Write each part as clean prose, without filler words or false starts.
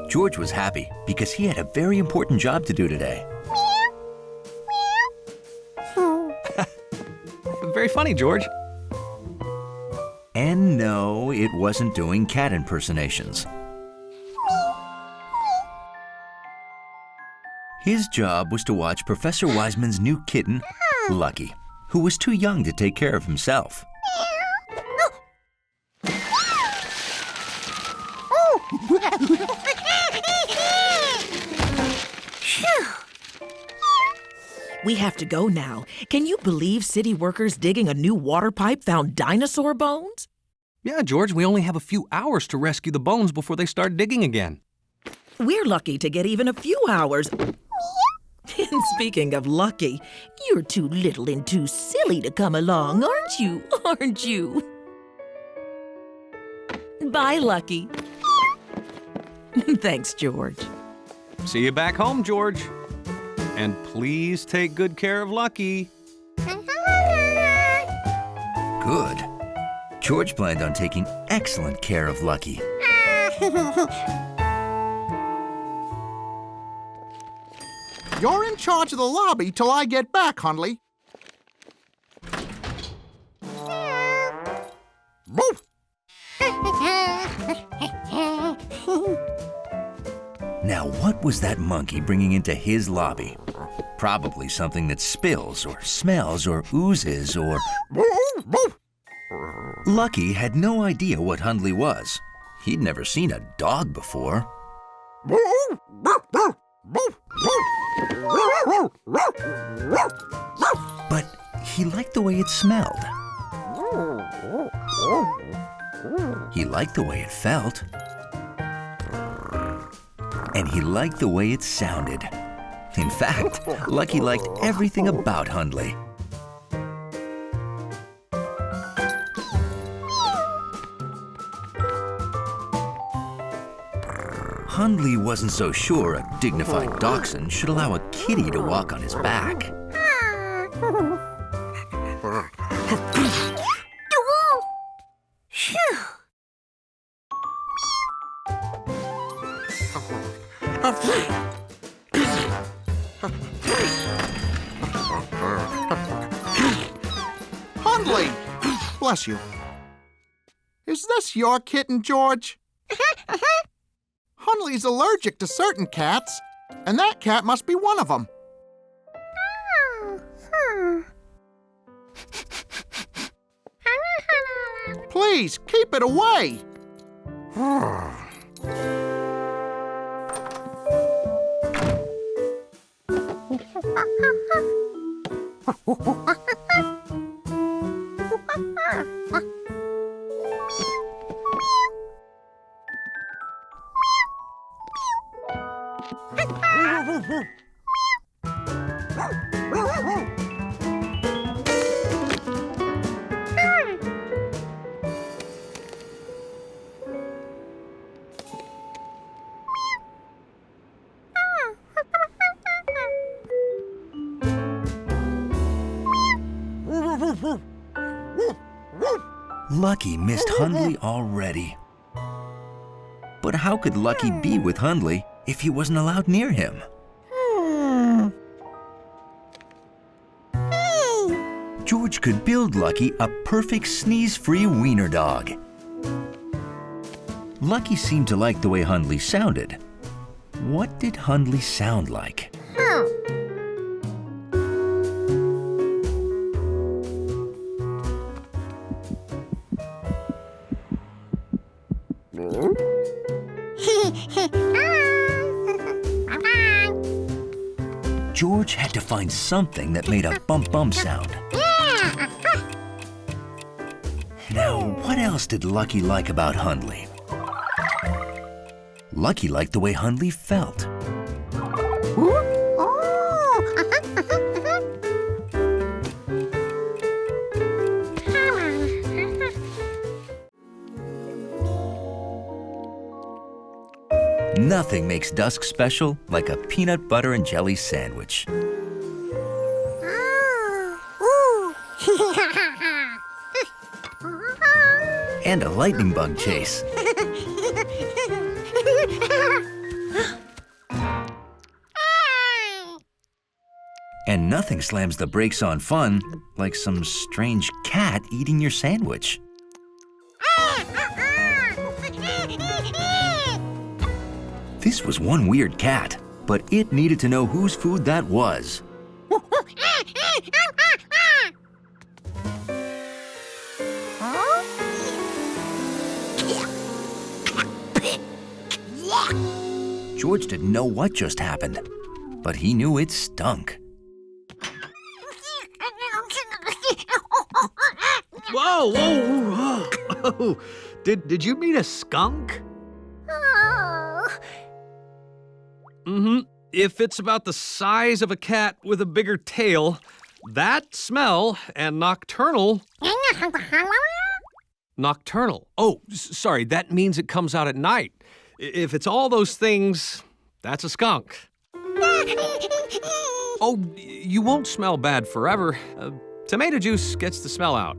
George was happy because he had a very important job to do today. Very funny, George. And no, it wasn't doing cat impersonations. His job was to watch Professor Wiseman's new kitten, Lucky, who was too young to take care of himself. We have to go now. Can you believe city workers digging a new water pipe found dinosaur bones? Yeah, George, we only have a few hours to rescue the bones before they start digging again. We're lucky to get even a few hours. And speaking of lucky, you're too little and too silly to come along, aren't you? Aren't you? Bye, Lucky. Thanks, George. See you back home, George. And please take good care of Lucky. Good. George planned on taking excellent care of Lucky. You're in charge of the lobby till I get back, Hundley. Woof! Now, what was that monkey bringing into his lobby? Probably something that spills or smells or oozes or... Lucky had no idea what Hundley was. He'd never seen a dog before. But he liked the way it smelled. He liked the way it felt. And he liked the way it sounded. In fact, Lucky liked everything about Hundley. Hundley wasn't so sure a dignified dachshund should allow a kitty to walk on his back. Hundley! Bless you. Is this your kitten, George? Hundley's allergic to certain cats, and that cat must be one of them. Please, keep it away. Lucky missed Hundley already. But how could Lucky be with Hundley if he wasn't allowed near him? George could build Lucky a perfect sneeze-free wiener dog. Lucky seemed to like the way Hundley sounded. What did Hundley sound like? George had to find something that made a bump-bump sound. Now, what else did Lucky like about Hundley? Lucky liked the way Hundley felt. Nothing makes dusk special like a peanut butter and jelly sandwich. And a lightning bug chase. And nothing slams the brakes on fun like some strange cat eating your sandwich. This was one weird cat, but it needed to know whose food that was. George didn't know what just happened, but he knew it stunk. Whoa, whoa, whoa. Did you mean a skunk? Mm-hmm. If it's about the size of a cat with a bigger tail, that smell and nocturnal. Nocturnal. Oh, sorry, that means it comes out at night. If it's all those things, that's a skunk. Oh, you won't smell bad forever. Tomato juice gets the smell out.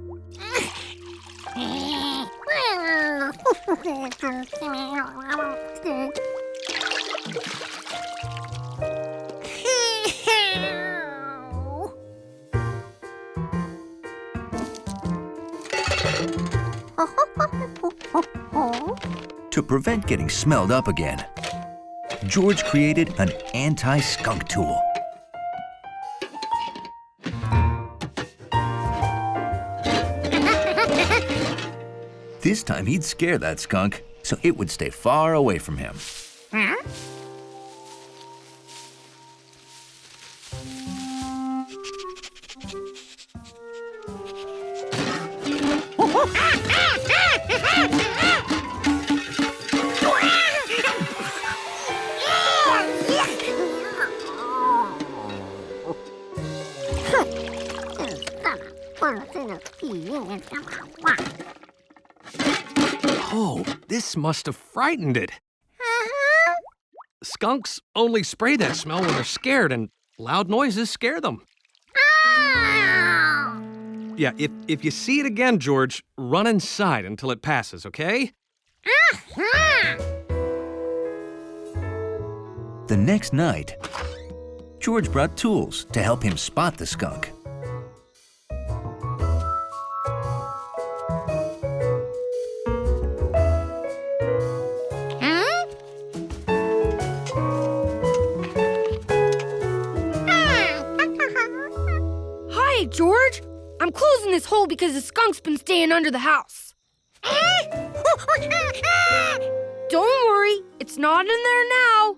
To prevent getting smelled up again, George created an anti-skunk tool. This time he'd scare that skunk so it would stay far away from him. Oh, this must have frightened it. Skunks only spray that smell when they're scared, and loud noises scare them. Yeah, if you see it again, George, run inside until it passes, okay? The next night, George brought tools to help him spot the skunk. Hi, George. I'm closing this hole because the skunk's been staying under the house. Don't worry, it's not in there now.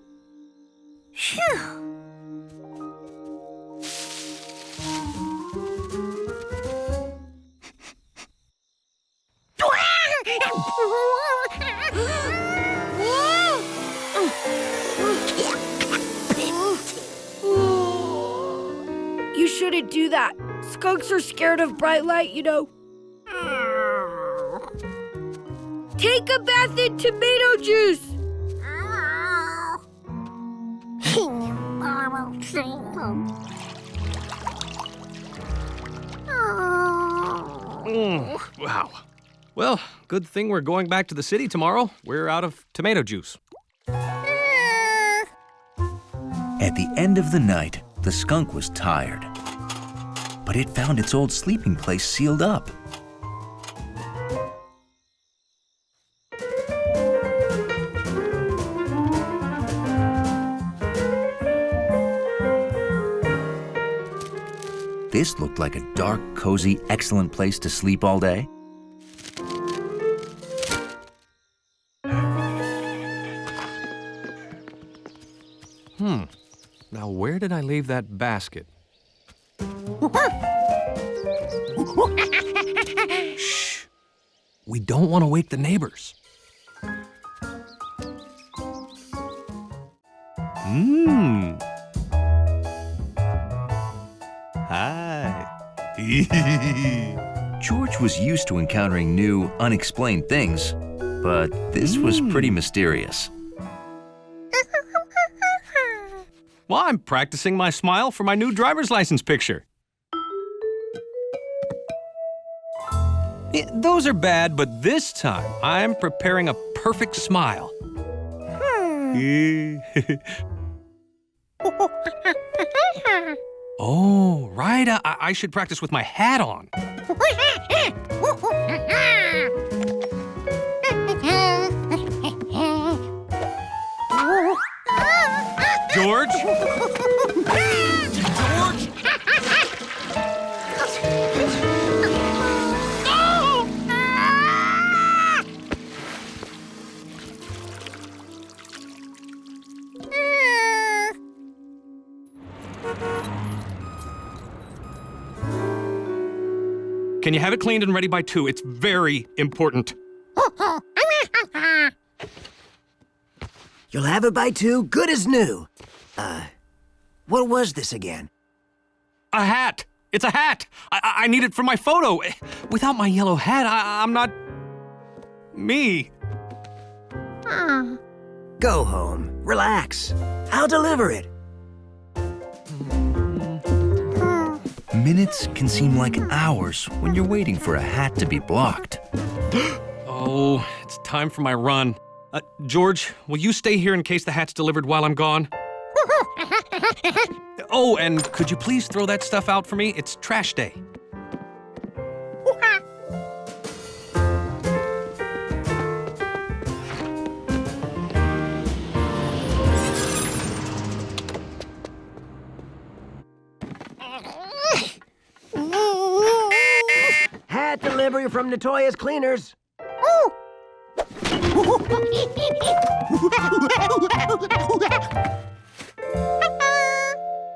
You shouldn't do that. Skunks are scared of bright light, you know. Take a bath in tomato juice. Wow. Well, good thing we're going back to the city tomorrow. We're out of tomato juice. At the end of the night, the skunk was tired, but it found its old sleeping place sealed up. This looked like a dark, cozy, excellent place to sleep all day. Now, where did I leave that basket? Shh! We don't want to wake the neighbors. Hi. George was used to encountering new, unexplained things, but this was pretty mysterious. Well, I'm practicing my smile for my new driver's license picture. Those are bad, but this time I'm preparing a perfect smile. Oh, right? I should practice with my hat on. George? George? Can you have it cleaned and ready by 2? It's very important. You'll have it by 2, good as new. What was this again? A hat. It's a hat. I need it for my photo. Without my yellow hat, I'm not me. Go home, relax. I'll deliver it. Minutes can seem like hours when you're waiting for a hat to be blocked. Oh, it's time for my run. George, will you stay here in case the hat's delivered while I'm gone? Oh, and could you please throw that stuff out for me? It's trash day. Hat delivery from Natoya's Cleaners.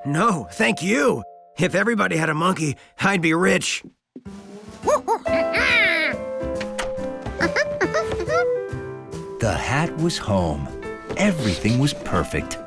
No, thank you. If everybody had a monkey, I'd be rich. The hat was home. Everything was perfect.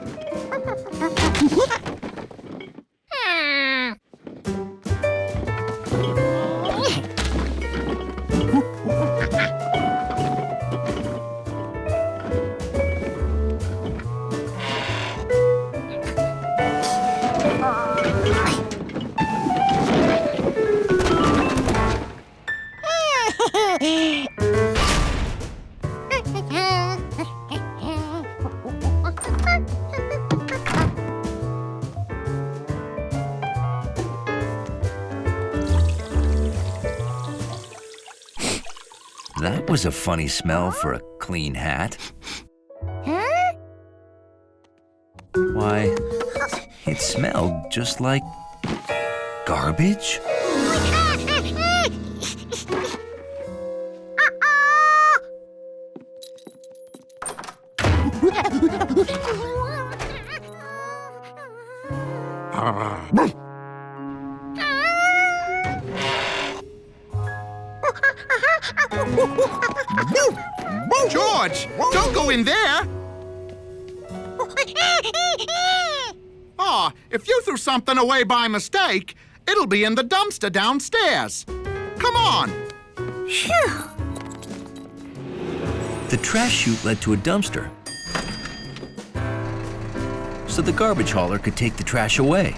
That was a funny smell for a clean hat. Why, it smelled just like garbage. George, don't go in there. Oh, if you threw something away by mistake, it'll be in the dumpster downstairs. Come on. The trash chute led to a dumpster, so the garbage hauler could take the trash away.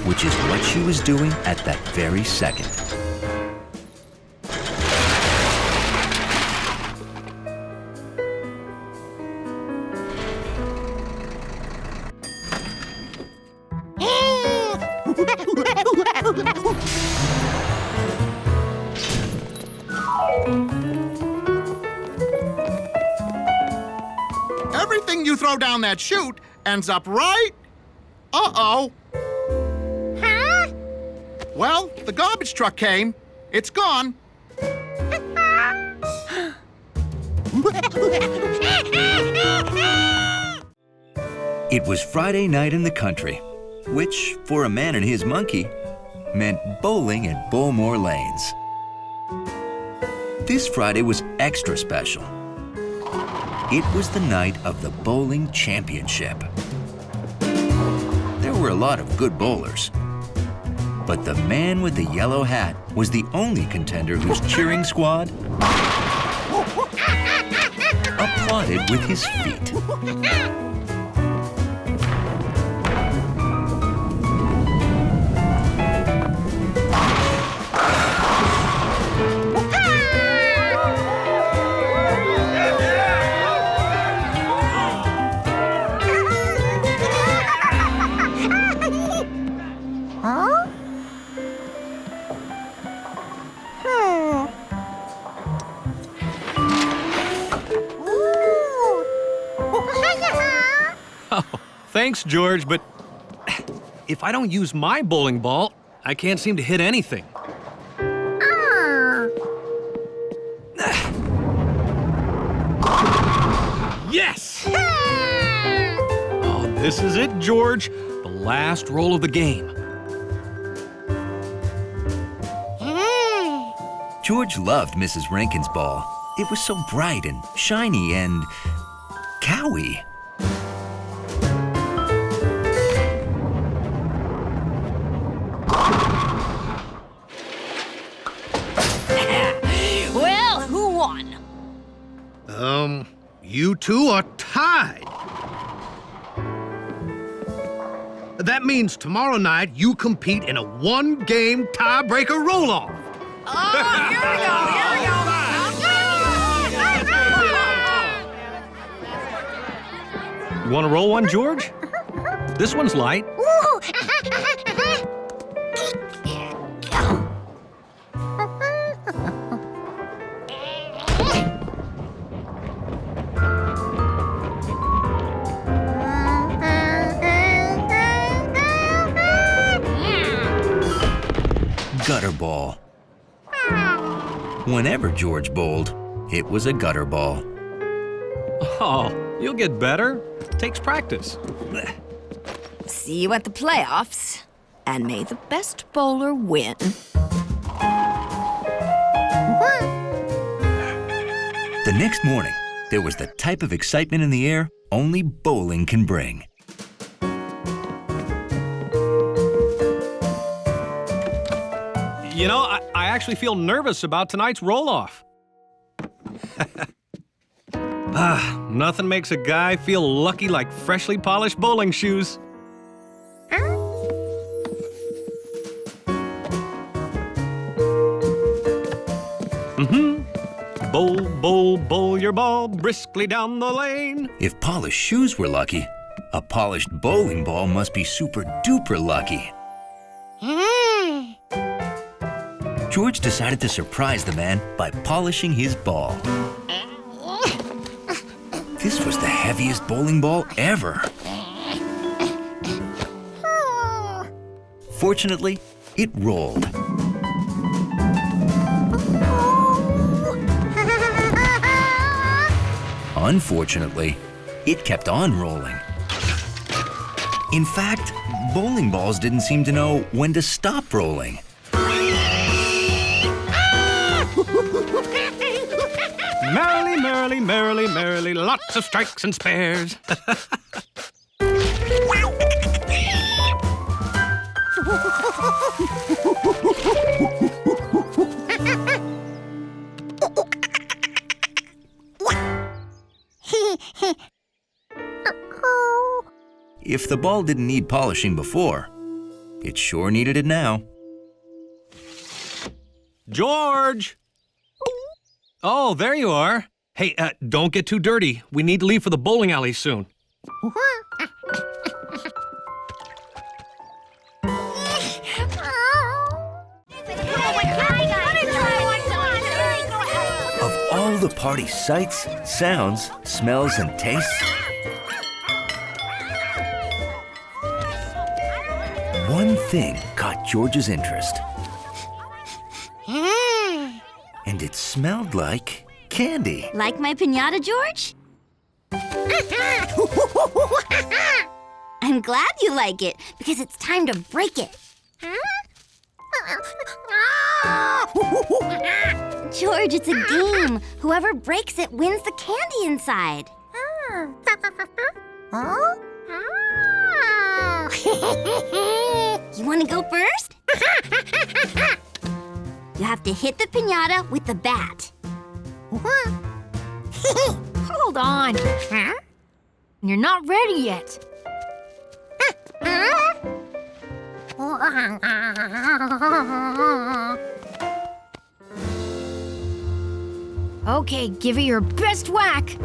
Which is what she was doing at that very second. Everything you throw down that chute ends up right... Uh-oh. Huh? Well, the garbage truck came. It's gone. It was Friday night in the country, which, for a man and his monkey, meant bowling at Bowmore Lanes. This Friday was extra special. It was the night of the bowling championship. There were a lot of good bowlers, but the man with the yellow hat was the only contender whose cheering squad applauded with his feet. Thanks, George, but if I don't use my bowling ball, I can't seem to hit anything. Yes! Oh, this is it, George. The last roll of the game. George loved Mrs. Rankin's ball. It was so bright and shiny and cowy. Well, who won? You two are tied. That means tomorrow night you compete in a one-game tiebreaker roll-off. Oh, here we go, You want to roll one, George? This one's light. Gutter ball. Whenever George bowled, it was a gutter ball. Oh, you'll get better. Takes practice. See you at the playoffs, and may the best bowler win. The next morning, there was the type of excitement in the air only bowling can bring. You know, I actually feel nervous about tonight's roll-off. Nothing makes a guy feel lucky like freshly polished bowling shoes. Bowl, bowl, bowl your ball briskly down the lane. If polished shoes were lucky, a polished bowling ball must be super duper lucky. George decided to surprise the man by polishing his ball. This was the heaviest bowling ball ever. Fortunately, it rolled. Unfortunately, it kept on rolling. In fact, bowling balls didn't seem to know when to stop rolling. Merrily, merrily, merrily, merrily, lots of strikes and spares. If the ball didn't need polishing before, it sure needed it now. George! Oh, there you are. Hey, don't get too dirty. We need to leave for the bowling alley soon. Of all the party sights, sounds, smells, and tastes, one thing caught George's interest. And it smelled like candy. Like my piñata, George? I'm glad you like it, because it's time to break it. George, it's a game. Whoever breaks it wins the candy inside. You want to go first? You have to hit the piñata with the bat. Hold on. You're not ready yet. Okay, give it your best whack.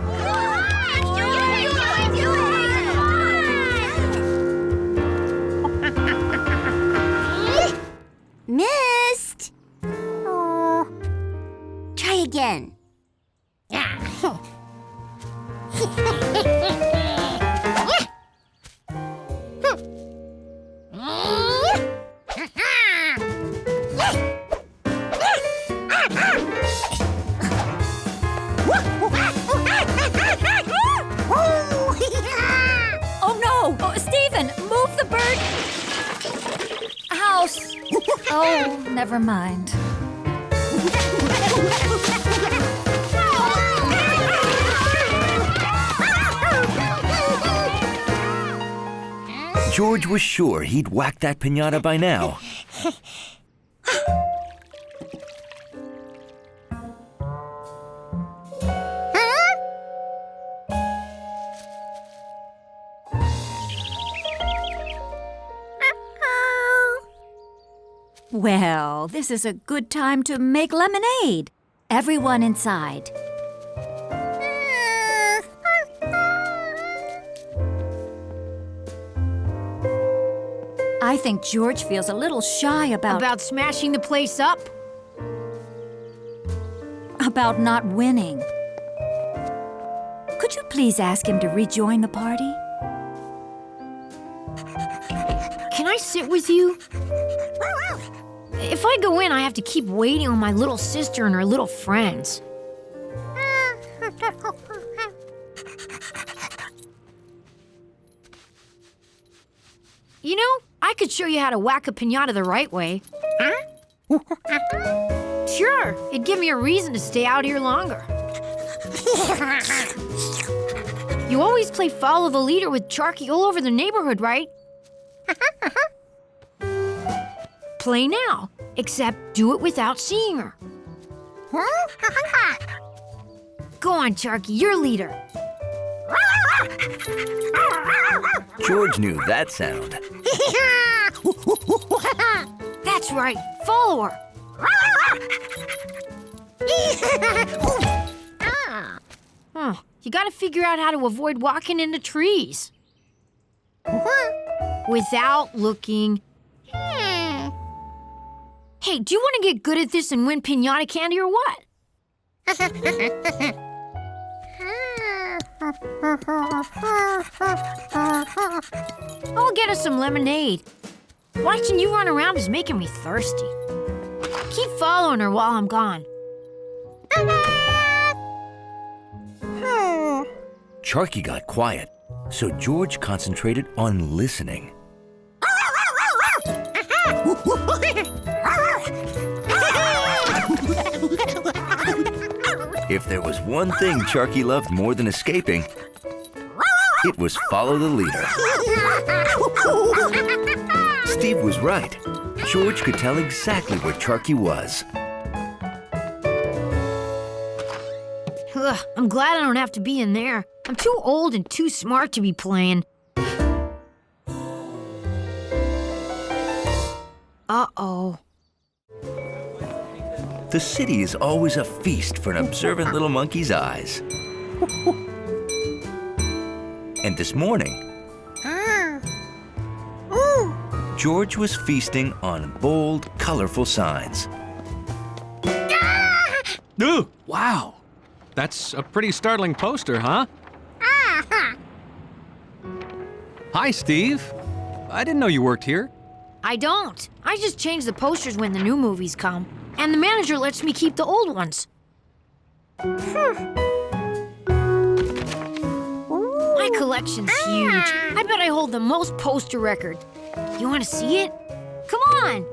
Missed. Try again. Oh, never mind. George was sure he'd whacked that piñata by now. Well, this is a good time to make lemonade. Everyone inside. I think George feels a little shy About smashing the place up? about not winning. Could you please ask him to rejoin the party? Can I sit with you? If I go in, I have to keep waiting on my little sister and her little friends. You know, I could show you how to whack a piñata the right way. Sure, it'd give me a reason to stay out here longer. You always play follow the leader with Charky all over the neighborhood, right? Play now, except do it without seeing her. Go on, Charky, you're leader. George knew that sound. That's right, follow her. You gotta figure out how to avoid walking into trees. Without looking. Hey, do you want to get good at this and win piñata candy or what? I'll get us some lemonade. Watching you run around is making me thirsty. Keep following her while I'm gone. Charky got quiet, so George concentrated on listening. If there was one thing Charky loved more than escaping, it was follow the leader. Steve was right. George could tell exactly where Charky was. Ugh, I'm glad I don't have to be in there. I'm too old and too smart to be playing. Uh-oh. The city is always a feast for an observant little monkey's eyes. And this morning, George was feasting on bold, colorful signs. Ooh, wow. That's a pretty startling poster, huh? Hi, Steve. I didn't know you worked here. I don't. I just change the posters when the new movies come. And the manager lets me keep the old ones. My collection's huge. I bet I hold the most poster record. You want to see it? Come on!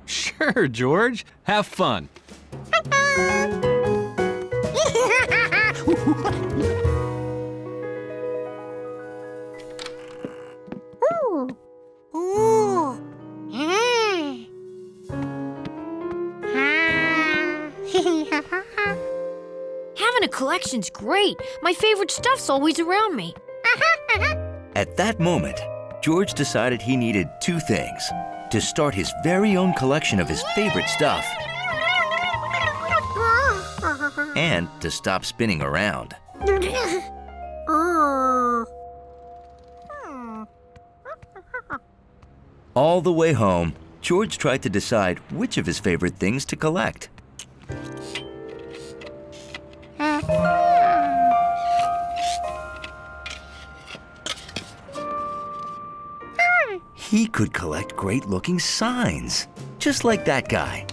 Sure, George. Have fun. Having a collection's great. My favorite stuff's always around me. At that moment, George decided he needed two things: to start his very own collection of his favorite stuff, and to stop spinning around. All the way home, George tried to decide which of his favorite things to collect. He could collect great-looking signs, just like that guy.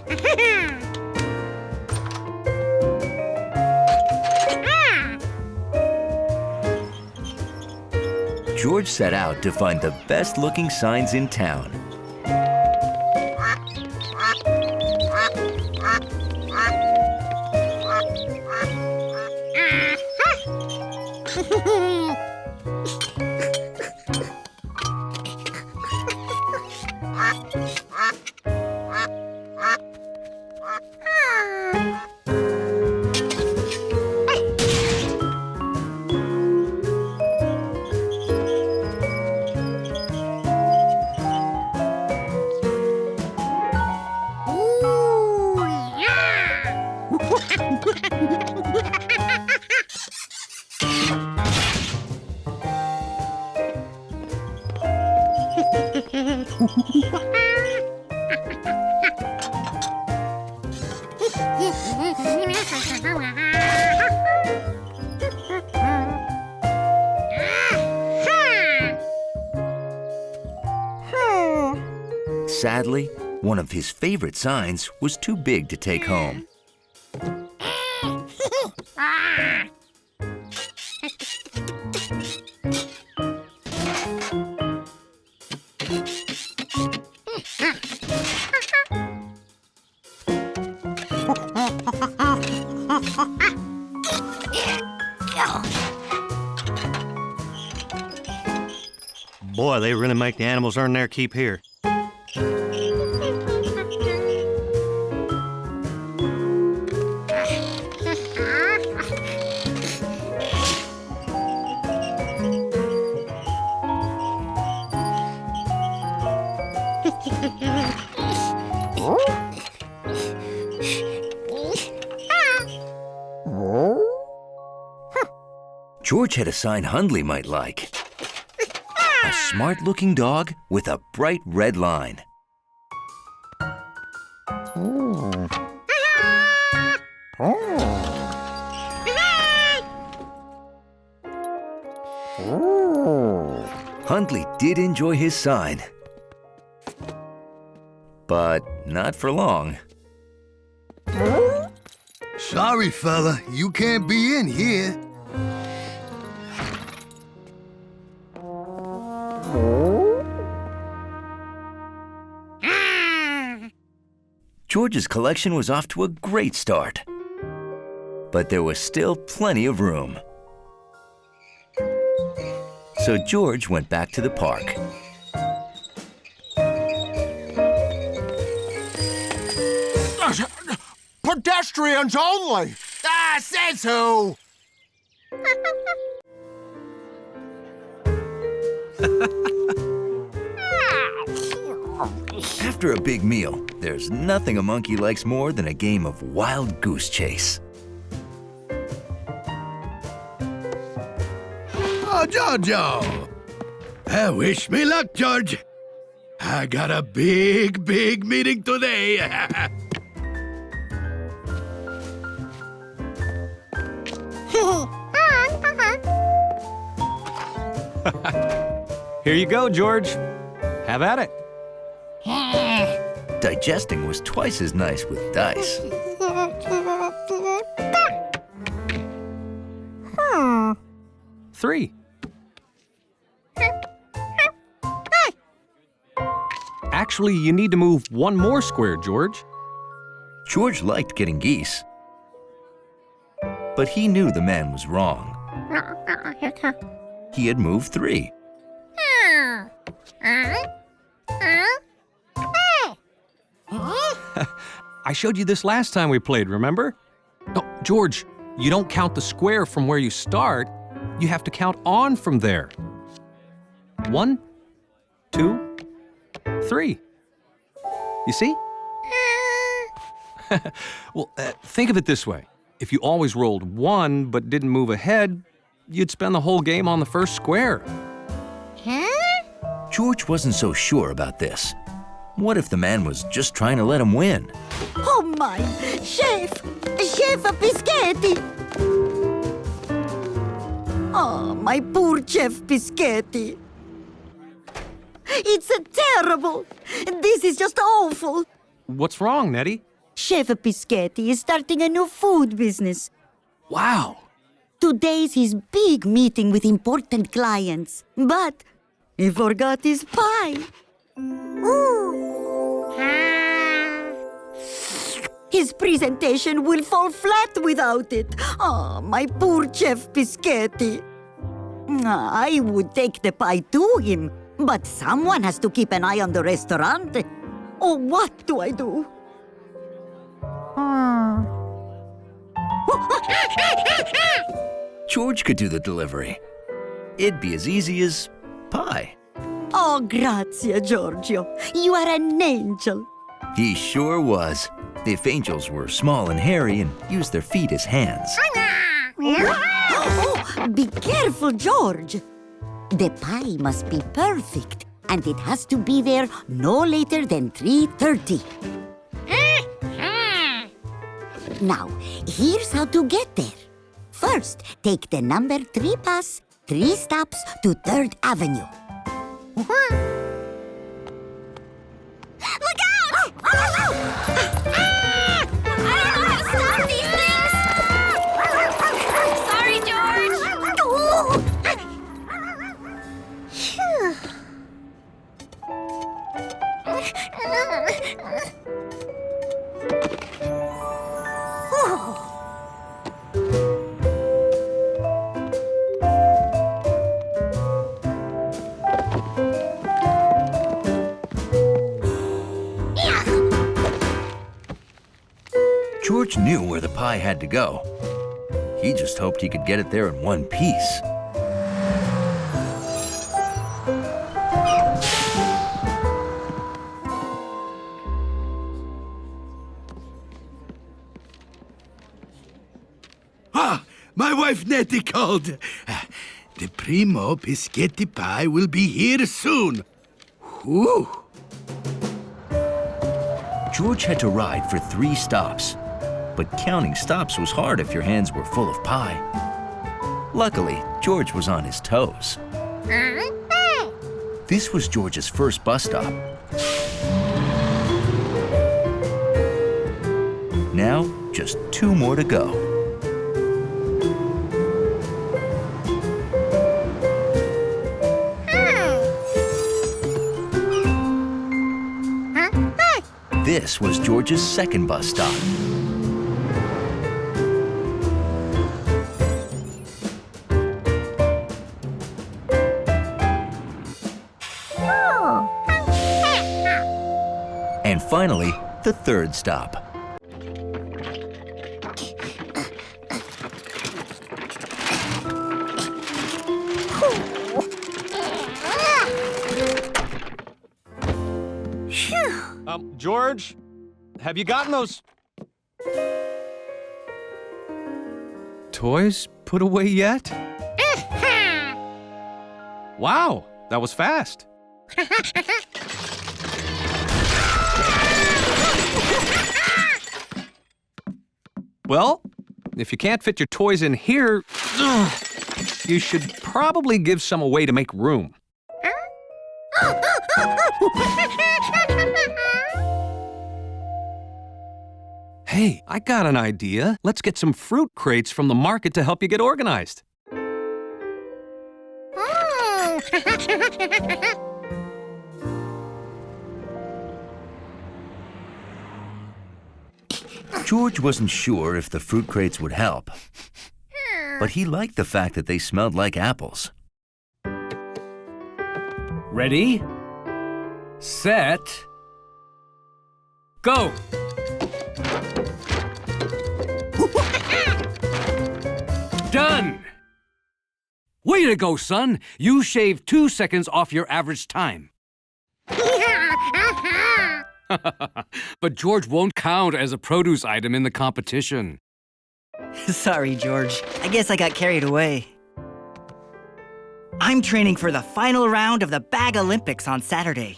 George set out to find the best-looking signs in town. Sadly, one of his favorite signs was too big to take home. Boy, they really make the animals earn their keep here. George had a sign Hundley might like. A smart-looking dog with a bright red line. Hundley did enjoy his sign, but not for long. Sorry, fella, you can't be in here. George's collection was off to a great start, but there was still plenty of room. So George went back to the park. Pedestrians only! Ah, says who? After a big meal, there's nothing a monkey likes more than a game of wild goose chase. Oh, Jojo! Wish me luck, George. I got a big meeting today. Here you go, George. Have at it. Digesting was twice as nice with dice. 3. Actually, you need to move one more square, George. George liked getting geese, but he knew the man was wrong. He had moved 3. I showed you this last time we played, remember? No, George, you don't count the square from where you start. You have to count on from there. 1, 2, 3. You see? Well, think of it this way. If you always rolled 1 but didn't move ahead, you'd spend the whole game on the first square. George wasn't so sure about this. What if the man was just trying to let him win? Oh my! Chef Biscotti! Oh, my poor Chef Biscotti. It's terrible. This is just awful. What's wrong, Nettie? Chef Biscotti is starting a new food business. Wow. Today's his big meeting with important clients. But he forgot his pie. His presentation will fall flat without it. Oh, my poor Chef Biscotti. I would take the pie to him, but someone has to keep an eye on the restaurant. Oh, what do I do? George could do the delivery. It'd be as easy as pie. Oh, grazie, Giorgio. You are an angel. He sure was. If angels were small and hairy and used their feet as hands. Oh, be careful, George. The pie must be perfect, and it has to be there no later than 3:30. Now, here's how to get there. First, take the number 3 bus, 3 stops to 3rd Avenue. Look out! I don't know how to stop these things! Sorry, George! George knew where the pie had to go. He just hoped he could get it there in one piece. Ah, my wife Nettie called. The primo biscotti pie will be here soon. Whew. George had to ride for 3 stops. But counting stops was hard if your hands were full of pie. Luckily, George was on his toes. This was George's first bus stop. Now, just 2 more to go. This was George's second bus stop. And finally, the 3rd stop. George, have you gotten those toys put away yet? Wow, that was fast. Well, if you can't fit your toys in here, you should probably give some away to make room. Hey, I got an idea. Let's get some fruit crates from the market to help you get organized. George wasn't sure if the fruit crates would help, but he liked the fact that they smelled like apples. Ready, set, go! Done! Way to go, son! You shaved 2 seconds off your average time. But George won't count as a produce item in the competition. Sorry, George. I guess I got carried away. I'm training for the final round of the Bag Olympics on Saturday.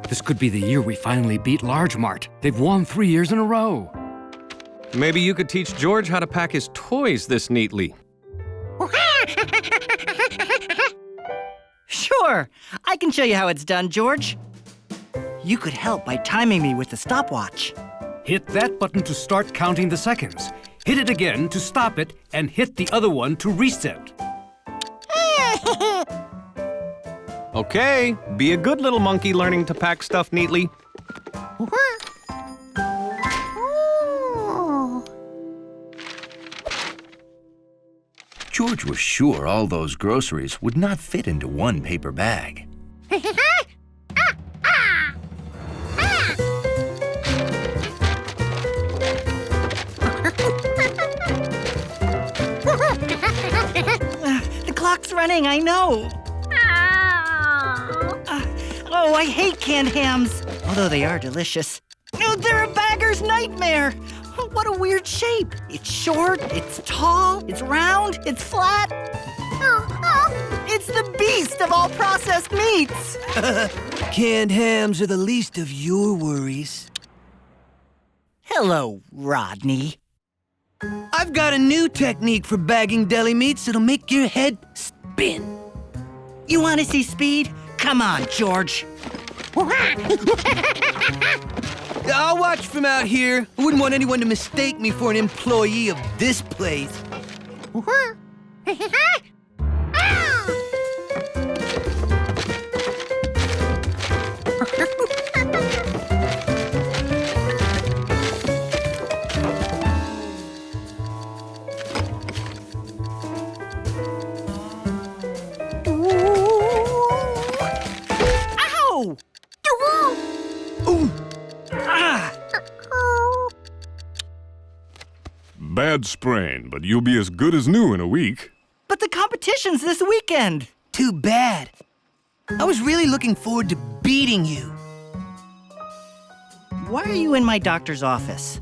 This could be the year we finally beat Large Mart. They've won 3 years in a row. Maybe you could teach George how to pack his toys this neatly. Sure, I can show you how it's done, George. You could help by timing me with the stopwatch. Hit that button to start counting the seconds. Hit it again to stop it, and hit the other one to reset. Okay, be a good little monkey learning to pack stuff neatly. George was sure all those groceries would not fit into one paper bag. The clock's running, I know. Oh, I hate canned hams, although they are delicious. Oh, they're a bagger's nightmare. Oh, what a weird shape. It's short, it's tall, it's round, it's flat. It's the beast of all processed meats. Canned hams are the least of your worries. Hello, Rodney. I've got a new technique for bagging deli meats that'll make your head spin. You want to see speed? Come on, George. I'll watch from out here. I wouldn't want anyone to mistake me for an employee of this place. Ow! Ooh. Ah! Bad sprain, but you'll be as good as new in a week. But the competition's this weekend. Too bad. I was really looking forward to beating you. Why are you in my doctor's office?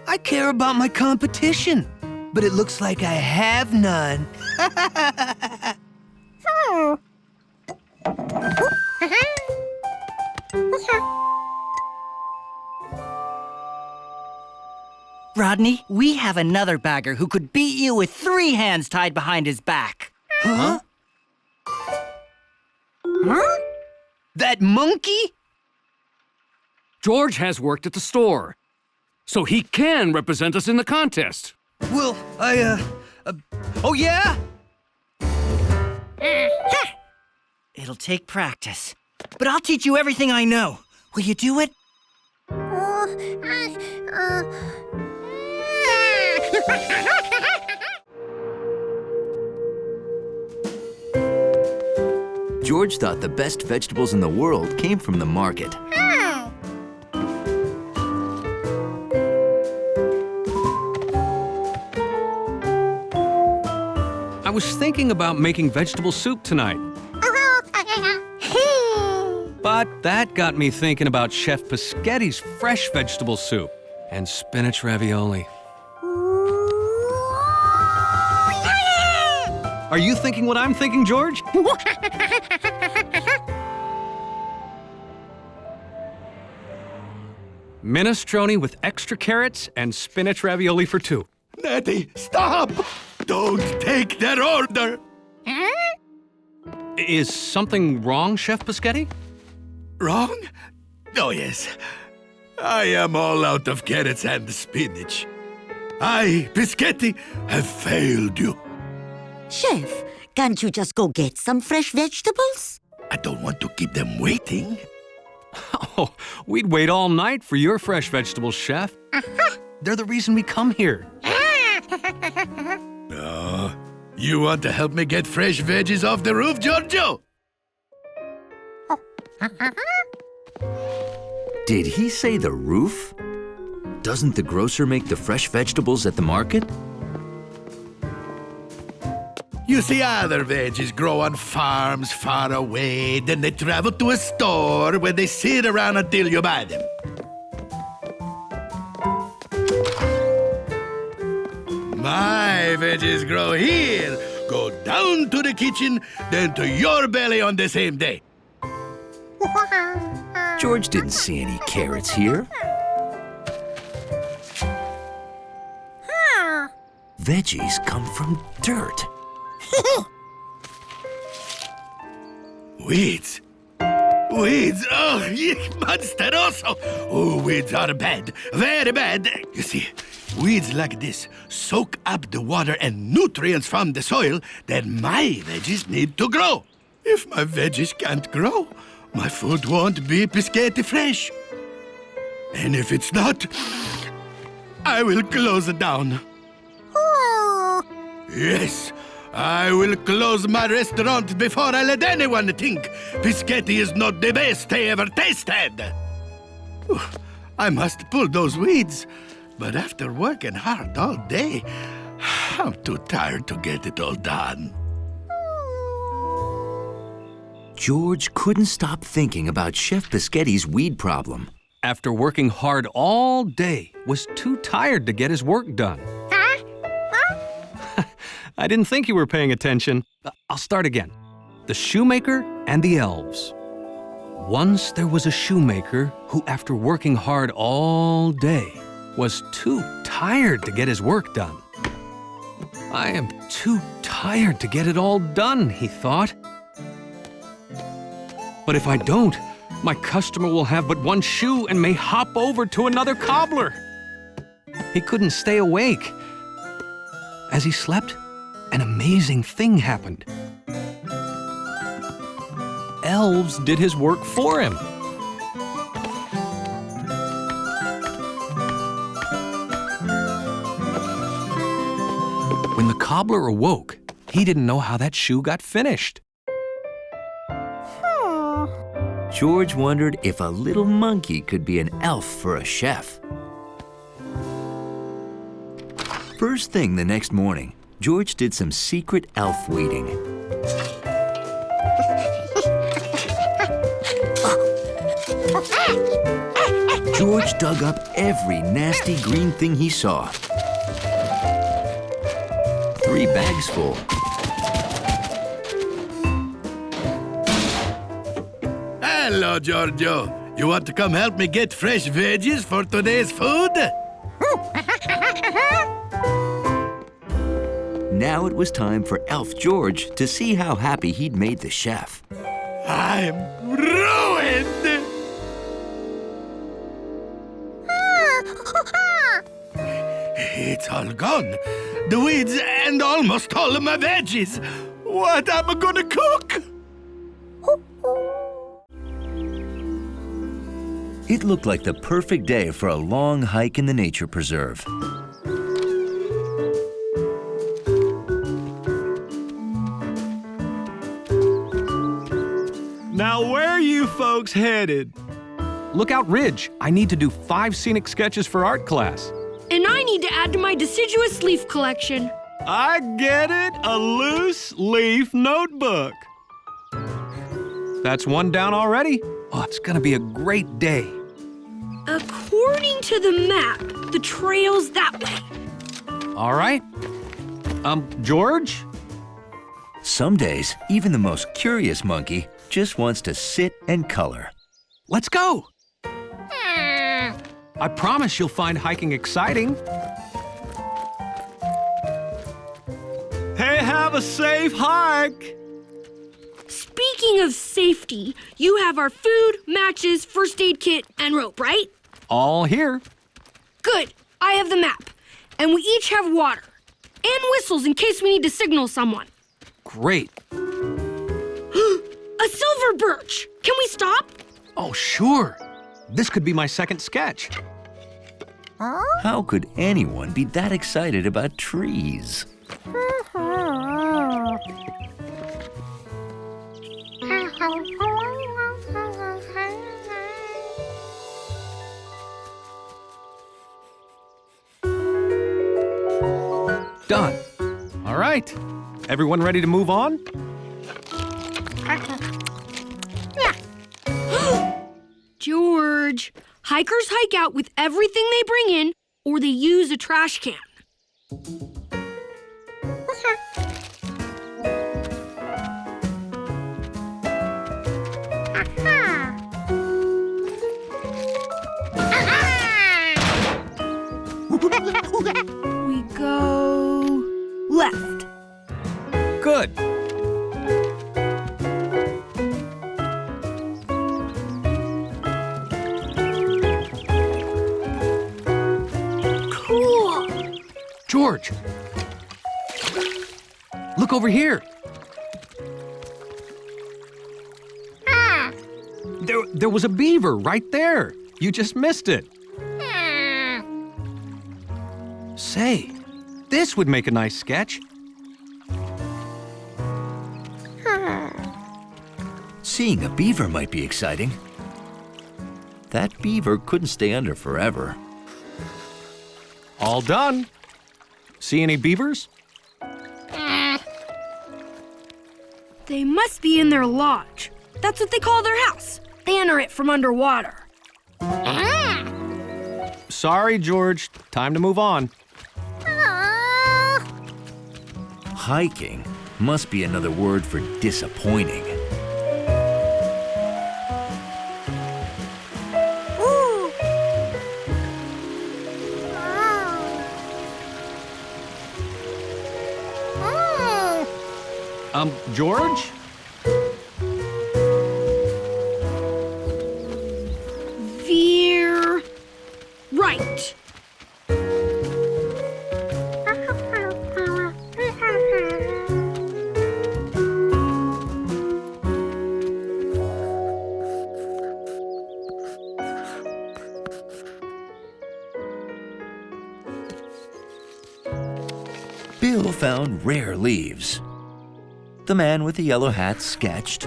I care about my competition, but it looks like I have none. Rodney, we have another bagger who could beat you with 3 hands tied behind his back. Huh? Huh? That monkey? George has worked at the store, so he can represent us in the contest. Well, oh yeah? It'll take practice, but I'll teach you everything I know. Will you do it? George thought the best vegetables in the world came from the market. I was thinking about making vegetable soup tonight. But that got me thinking about Chef Pischetti's fresh vegetable soup and spinach ravioli. Are you thinking what I'm thinking, George? Minestrone with extra carrots and spinach ravioli for 2. Nettie, stop! Don't take that order! Is something wrong, Chef Pischetti? Wrong? Oh, yes. I am all out of carrots and spinach. I, Pischetti, have failed you. Chef, can't you just go get some fresh vegetables? I don't want to keep them waiting. Oh, we'd wait all night for your fresh vegetables, Chef. They're the reason we come here. No. You want to help me get fresh veggies off the roof, Giorgio? Did he say the roof? Doesn't the grocer make the fresh vegetables at the market? You see, other veggies grow on farms far away, then they travel to a store where they sit around until you buy them. My veggies grow here, go down to the kitchen, then to your belly on the same day. George didn't see any carrots here. Veggies come from dirt. Weeds. Weeds. Oh, monsteroso. Oh, weeds are bad. Very bad. You see, weeds like this soak up the water and nutrients from the soil that my veggies need to grow. If my veggies can't grow, my food won't be Piscetti fresh. And if it's not, I will close it down. Yes, I will close my restaurant before I let anyone think Piscetti is not the best they ever tasted. I must pull those weeds, but after working hard all day, I'm too tired to get it all done. George couldn't stop thinking about Chef Piscetti's weed problem. After working hard all day, was too tired to get his work done. I didn't think you were paying attention. I'll start again. The shoemaker and the elves. Once there was a shoemaker who, after working hard all day, was too tired to get his work done. I am too tired to get it all done, he thought. But if I don't, my customer will have but one shoe and may hop over to another cobbler. He couldn't stay awake. As he slept, an amazing thing happened. Elves did his work for him. When the cobbler awoke, he didn't know how that shoe got finished. George wondered if a little monkey could be an elf for a chef. First thing the next morning, George did some secret elf weeding. George dug up every nasty green thing he saw. 3 bags full. Hello, Giorgio. You want to come help me get fresh veggies for today's food? Now it was time for Elf George to see how happy he'd made the chef. I'm ruined! It's all gone. The weeds and almost all of my veggies. What am I gonna cook? It looked like the perfect day for a long hike in the nature preserve. Now, where are you folks headed? Lookout Ridge. I need to do 5 scenic sketches for art class. And I need to add to my deciduous leaf collection. I get it, a loose leaf notebook. That's one down already. Oh, it's gonna be a great day. According to the map, the trail's that way. All right. George? Some days, even the most curious monkey just wants to sit and color. Let's go. I promise you'll find hiking exciting. Hey, have a safe hike. Speaking of safety, you have our food, matches, first aid kit, and rope, right? All here. Good. I have the map. And we each have water. And whistles in case we need to signal someone. Great. A silver birch. Can we stop? Oh, sure. This could be my second sketch. How could anyone be that excited about trees? Done. All right. Everyone ready to move on? George, hikers hike out with everything they bring in, or they use a trash can. We go left. Good. Cool. George! Look over here. There was a beaver right there. You just missed it. Say, this would make a nice sketch. Seeing a beaver might be exciting. That beaver couldn't stay under forever. All done. See any beavers? They must be in their lodge. That's what they call their house. They enter it from underwater. Sorry, George. Time to move on. Hiking must be another word for disappointing. George? Veer right. Bill found rare leaves. The man with the yellow hat sketched.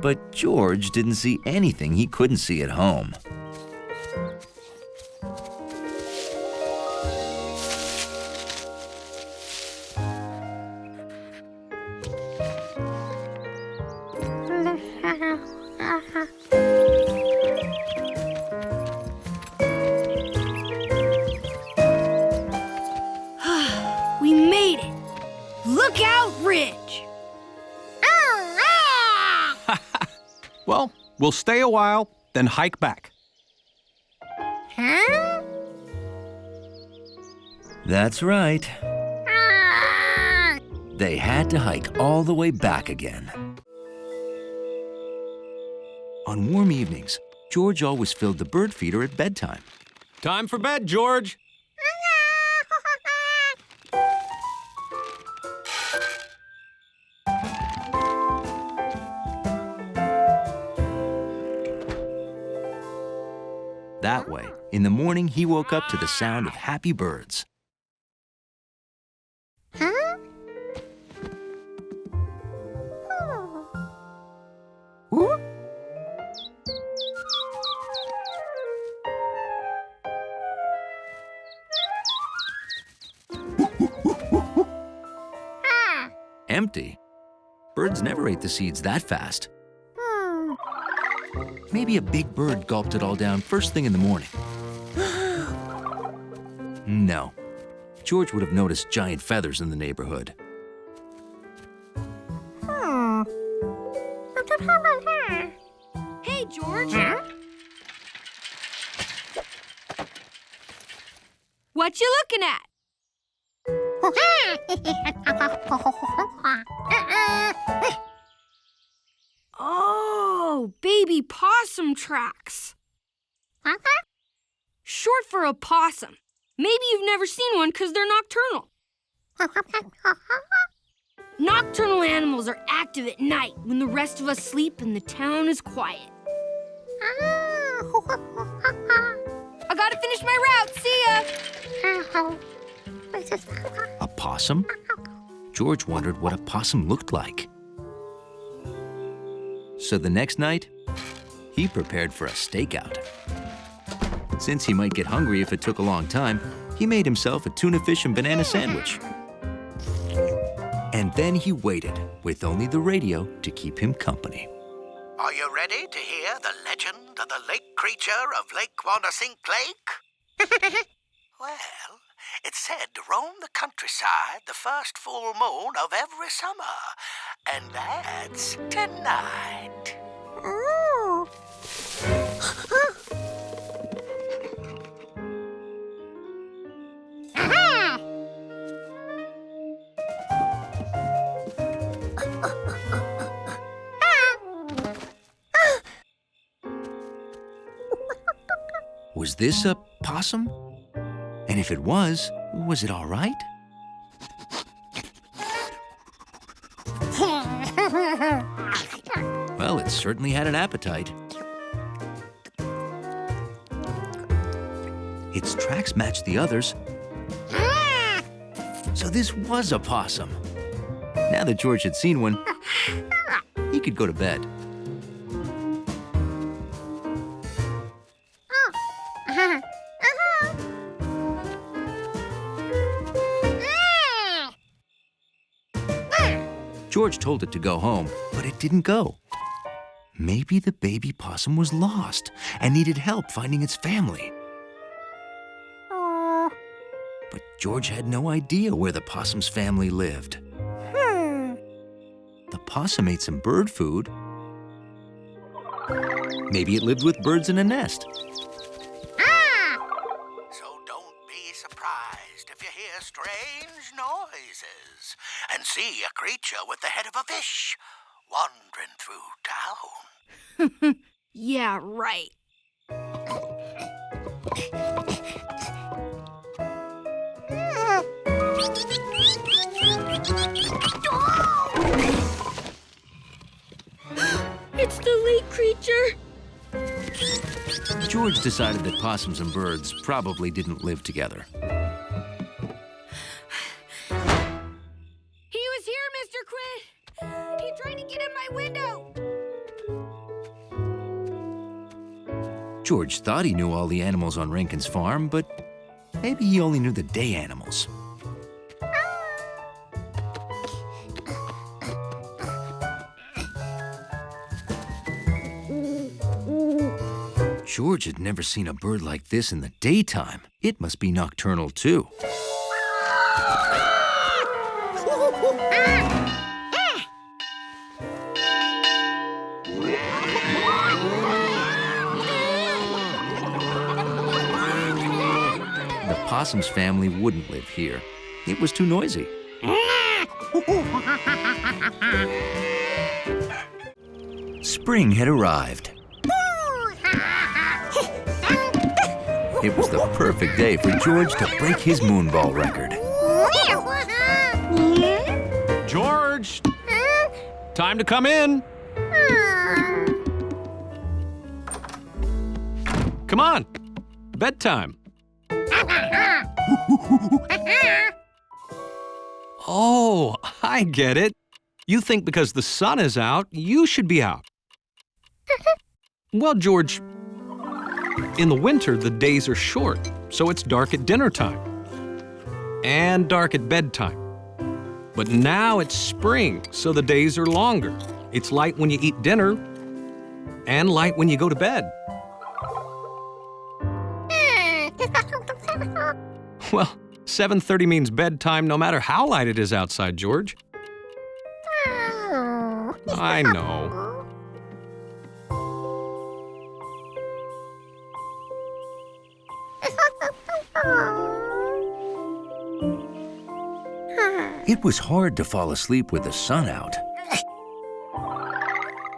But George didn't see anything he couldn't see at home. We made it. Look out, Ridge. Well, we'll stay a while, then hike back. Huh? That's right. They had to hike all the way back again. On warm evenings, George always filled the bird feeder at bedtime. Time for bed, George. That way, in the morning, he woke up to the sound of happy birds. Huh? Whoop. Empty. Birds never ate the seeds that fast. Maybe a big bird gulped it all down first thing in the morning. No. George would have noticed giant feathers in the neighborhood. Hey, George. What you looking at? Oh, baby possum tracks. Short for opossum. Maybe you've never seen one because they're nocturnal. Nocturnal animals are active at night when the rest of us sleep and the town is quiet. I gotta finish my route. See ya. A possum? George wondered what a possum looked like. So the next night, he prepared for a stakeout. Since he might get hungry if it took a long time, he made himself a tuna fish and banana sandwich. And then he waited, with only the radio to keep him company. Are you ready to hear the legend of the lake creature of Lake Wanasink Lake? Well, it's said to roam the countryside the first full moon of every summer, and that's tonight. Ooh. Was this a possum? And if it was, Was it all right? Well, it certainly had an appetite. Its tracks matched the others. So this was a possum. Now that George had seen one, he could go to bed. George told it to go home, but it didn't go. Maybe the baby possum was lost and needed help finding its family. But George had no idea where the possum's family lived. The possum ate some bird food. Maybe it lived with birds in a nest. So don't be surprised if you hear strange noises and see a creature with the head of a fish wandering through town. Yeah, right. It's the lake creature. George decided that possums and birds probably didn't live together. He was here, Mr. Quinn. He tried to get in my window. George thought he knew all the animals on Rankin's farm, but maybe he only knew the day animals. George had never seen a bird like this in the daytime. It must be nocturnal, too. The possum's family wouldn't live here. It was too noisy. Spring had arrived. It was the perfect day for George to break his moonball record. George! Time to come in. Come on. Bedtime. Oh, I get it. You think because the sun is out, you should be out. Well, George, in the winter, the days are short, so it's dark at dinner time and dark at bedtime. But now it's spring, so the days are longer. It's light when you eat dinner and light when you go to bed. Well, 7:30 means bedtime no matter how light it is outside, George. I know. It was hard to fall asleep with the sun out.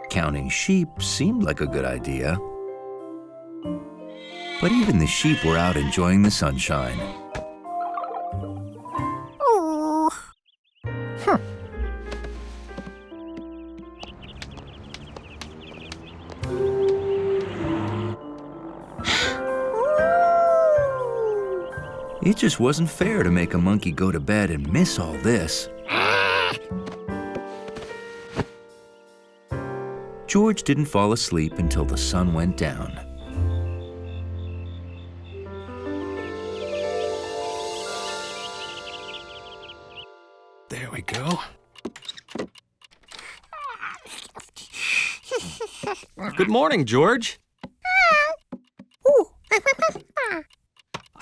Counting sheep seemed like a good idea. But even the sheep were out enjoying the sunshine. It just wasn't fair to make a monkey go to bed and miss all this. George didn't fall asleep until the sun went down. There we go. Good morning, George.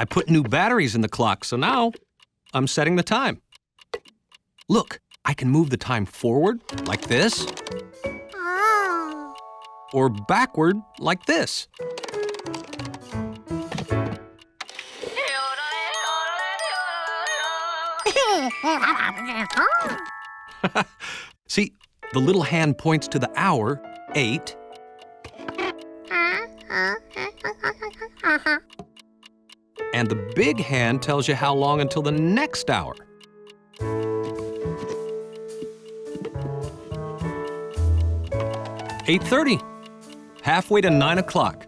I put new batteries in the clock, so now I'm setting the time. Look, I can move the time forward, like this, or backward, like this. See, the little hand points to the hour, 8. And the big hand tells you how long until the next hour. "8:30, halfway to 9 o'clock.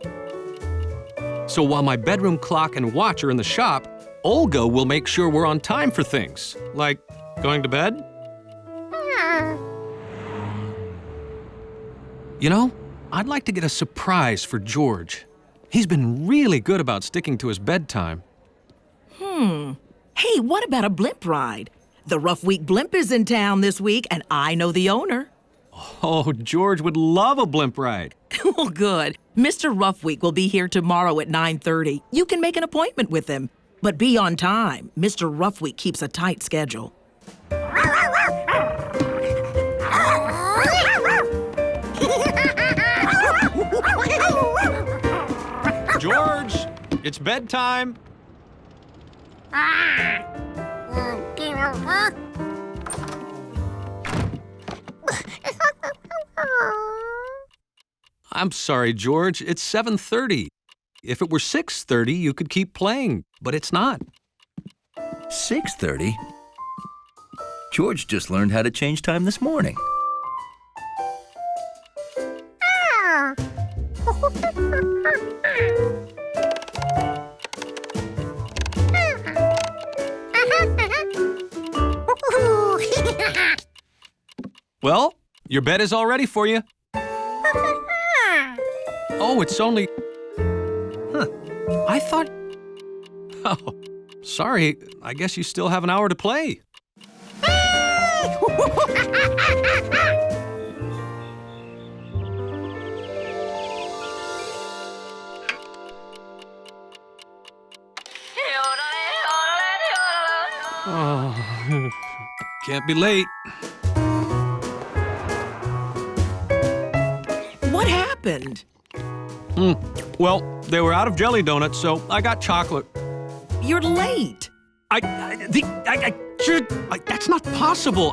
So while my bedroom clock and watch are in the shop, Olga will make sure we're on time for things, like going to bed. You know, I'd like to get a surprise for George. He's been really good about sticking to his bedtime. Hey, what about a blimp ride? The Rough Week blimp is in town this week, and I know the owner. Oh, George would love a blimp ride. Well, good. Mr. Rough Week will be here tomorrow at 9:30. You can make an appointment with him. But be on time. Mr. Rough Week keeps a tight schedule. George, it's bedtime. I'm sorry, George. It's 7:30. If it were 6:30, you could keep playing, but it's not. 6:30? George just learned how to change time this morning. Well, your bed is all ready for you. Oh, it's only... I thought... Oh, sorry. I guess you still have an hour to play. Oh, can't be late. What happened? Well, they were out of jelly donuts, so I got chocolate. You're late. That's not possible.